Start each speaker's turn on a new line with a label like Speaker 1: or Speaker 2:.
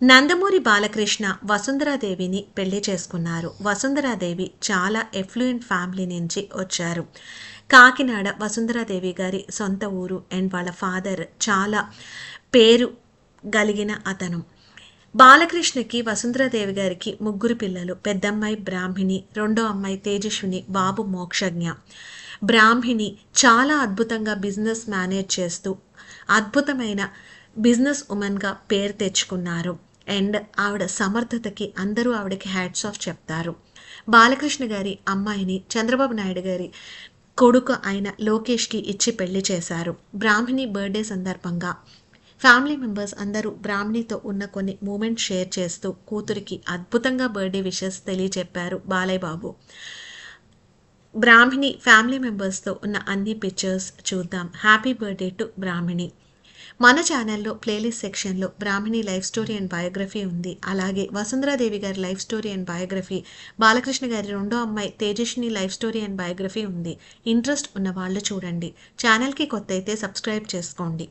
Speaker 1: నందమూరి బాలకృష్ణ వసుంధరాదేవిని పెళ్లి చేసుకున్నారు. వసుంధరాదేవి చాలా ఎఫ్లూయెంట్ ఫ్యామిలీ నుంచి వచ్చారు. కాకినాడ వసుంధరాదేవి గారి సొంత ఊరు అండ్ వాళ్ళ ఫాదర్ చాలా పేరు కలిగిన అతను. బాలకృష్ణకి వసుంధరాదేవి గారికి ముగ్గురు పిల్లలు. పెద్దమ్మాయి బ్రాహ్మిణి, రెండో అమ్మాయి తేజస్విని, బాబు మోక్షజ్ఞ. బ్రాహ్మిణి చాలా అద్భుతంగా బిజినెస్ మేనేజ్ చేస్తూ అద్భుతమైన బిజినెస్ ఉమెన్గా పేరు తెచ్చుకున్నారు. అండ్ ఆవిడ సమర్థతకి అందరూ ఆవిడకి హ్యాట్స్ ఆఫ్ చెప్తారు. బాలకృష్ణ గారి అమ్మాయిని చంద్రబాబు నాయుడు గారి కొడుకు అయిన లోకేష్కి ఇచ్చి పెళ్లి చేశారు. బ్రాహ్మిణి బర్త్డే సందర్భంగా ఫ్యామిలీ మెంబర్స్ అందరూ బ్రాహ్మిణితో ఉన్న కొన్ని మూమెంట్స్ షేర్ చేస్తూ కూతురికి అద్భుతంగా birthday wishes తెలియచెప్పారు Balayya Babu. Brahmani family మెంబర్స్తో ఉన్న అన్ని పిక్చర్స్ చూద్దాం. Happy birthday to Brahmani. మన ఛానల్లో ప్లేలిస్ట్ సెక్షన్లో Brahmani life story and biography ఉంది. అలాగే వసుంధరాదేవి గారి life story and biography, Balakrishna గారి రెండో అమ్మాయి Tejaswini life story and biography ఉంది. ఇంట్రెస్ట్ ఉన్న వాళ్ళు చూడండి. ఛానల్కి కొత్త అయితే సబ్స్క్రైబ్ చేసుకోండి.